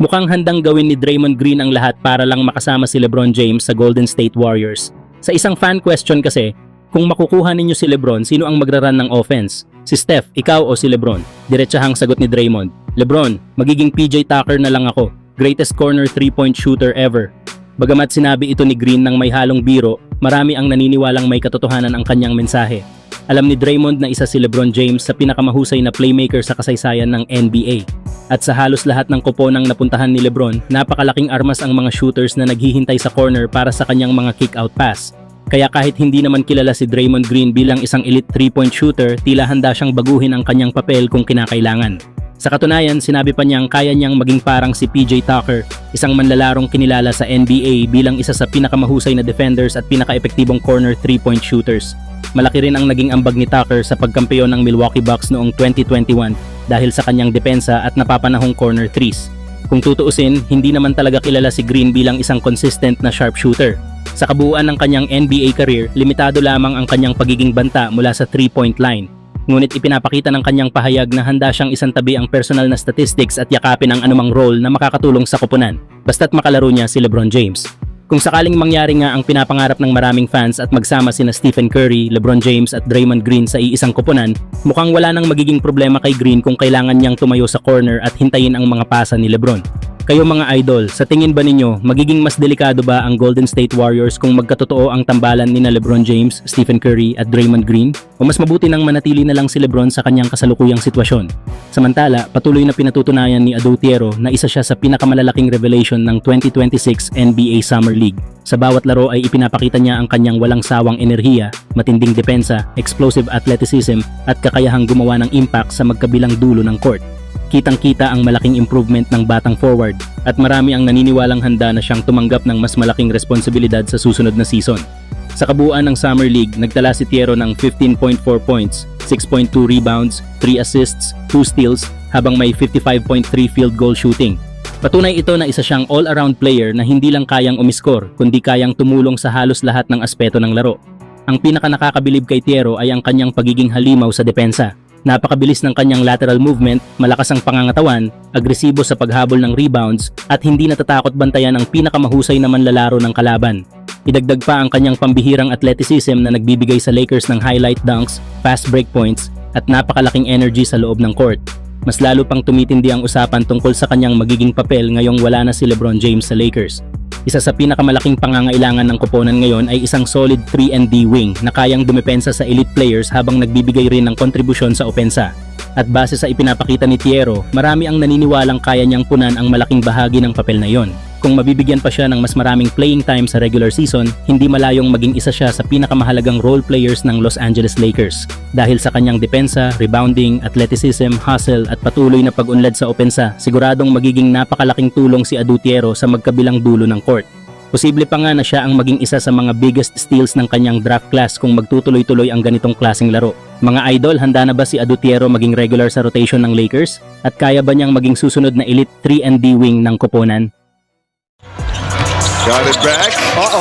Mukhang handang gawin ni Draymond Green ang lahat para lang makasama si LeBron James sa Golden State Warriors. Sa isang fan question kasi, kung makukuha ninyo si LeBron, sino ang magraran ng offense? Si Steph, ikaw o si LeBron? Diretsahang sagot ni Draymond, LeBron, magiging PJ Tucker na lang ako. Greatest corner 3-point shooter ever. Bagamat sinabi ito ni Green ng may halong biro, marami ang naniniwalang may katotohanan ang kanyang mensahe. Alam ni Draymond na isa si LeBron James sa pinakamahusay na playmaker sa kasaysayan ng NBA. At sa halos lahat ng koponang napuntahan ni LeBron, napakalaking armas ang mga shooters na naghihintay sa corner para sa kanyang mga kick-out pass. Kaya kahit hindi naman kilala si Draymond Green bilang isang elite 3-point shooter, tila handa siyang baguhin ang kanyang papel kung kinakailangan. Sa katunayan, sinabi pa niyang kaya niyang maging parang si PJ Tucker, isang manlalarong kinilala sa NBA bilang isa sa pinakamahusay na defenders at pinaka-epektibong corner 3-point shooters. Malaki rin ang naging ambag ni Tucker sa pagkampeon ng Milwaukee Bucks noong 2021 dahil sa kanyang depensa at napapanahong corner threes. Kung tutuusin, hindi naman talaga kilala si Green bilang isang consistent na sharpshooter. Sa kabuuan ng kanyang NBA career, limitado lamang ang kanyang pagiging banta mula sa 3-point line. Ngunit ipinapakita ng kanyang pahayag na handa siyang isantabi ang personal na statistics at yakapin ang anumang role na makakatulong sa koponan, basta't makalaro niya si LeBron James. Kung sakaling mangyari nga ang pinapangarap ng maraming fans at magsama sina Stephen Curry, LeBron James at Draymond Green sa iisang koponan, mukhang wala nang magiging problema kay Green kung kailangan niyang tumayo sa corner at hintayin ang mga pasa ni LeBron. Kayo mga idol, sa tingin ba ninyo, magiging mas delikado ba ang Golden State Warriors kung magkatotoo ang tambalan ni na LeBron James, Stephen Curry at Draymond Green? O mas mabuti nang manatili na lang si LeBron sa kanyang kasalukuyang sitwasyon? Samantala, patuloy na pinatutunayan ni Ado Thiero na isa siya sa pinakamalalaking revelation ng 2026 NBA Summer League. Sa bawat laro ay ipinapakita niya ang kanyang walang sawang enerhiya, matinding depensa, explosive athleticism at kakayahang gumawa ng impact sa magkabilang dulo ng court. Kitang-kita ang malaking improvement ng batang forward at marami ang naniniwalang handa na siyang tumanggap ng mas malaking responsibilidad sa susunod na season. Sa kabuuan ng Summer League, nagtala si Thiero ng 15.4 points, 6.2 rebounds, 3 assists, 2 steals, habang may 55.3 field goal shooting. Patunay ito na isa siyang all-around player na hindi lang kayang umiskor, kundi kayang tumulong sa halos lahat ng aspeto ng laro. Ang pinaka-nakakabilib kay Thiero ay ang kanyang pagiging halimaw sa depensa. Napakabilis ng kanyang lateral movement, malakas ang pangangatawan, agresibo sa paghabol ng rebounds, at hindi natatakot bantayan ang pinakamahusay na manlalaro ng kalaban. Idagdag pa ang kanyang pambihirang athleticism na nagbibigay sa Lakers ng highlight dunks, fast break points, at napakalaking energy sa loob ng court. Mas lalo pang tumitindi ang usapan tungkol sa kanyang magiging papel ngayong wala na si LeBron James sa Lakers. Isa sa pinakamalaking pangangailangan ng koponan ngayon ay isang solid 3-and-D wing na kayang dumepensa sa elite players habang nagbibigay rin ng kontribusyon sa opensa. At base sa ipinapakita ni Thiero, marami ang naniniwalang kaya niyang punan ang malaking bahagi ng papel na yon. Kung mabibigyan pa siya ng mas maraming playing time sa regular season, hindi malayong maging isa siya sa pinakamahalagang role players ng Los Angeles Lakers. Dahil sa kanyang depensa, rebounding, athleticism, hustle at patuloy na pag-unlad sa opensa, siguradong magiging napakalaking tulong si Ado Thiero sa magkabilang dulo ng court. Posible pa nga na siya ang maging isa sa mga biggest steals ng kanyang draft class kung magtutuloy-tuloy ang ganitong klaseng laro. Mga idol, handa na ba si Ado Thiero maging regular sa rotation ng Lakers? At kaya ba niyang maging susunod na elite 3-and-D wing ng koponan? Got it back.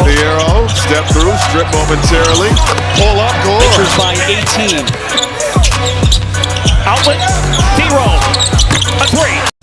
Thiero, step through, strip momentarily. Pull up, goal. Lakers by 18. Outlet. Thiero. A three.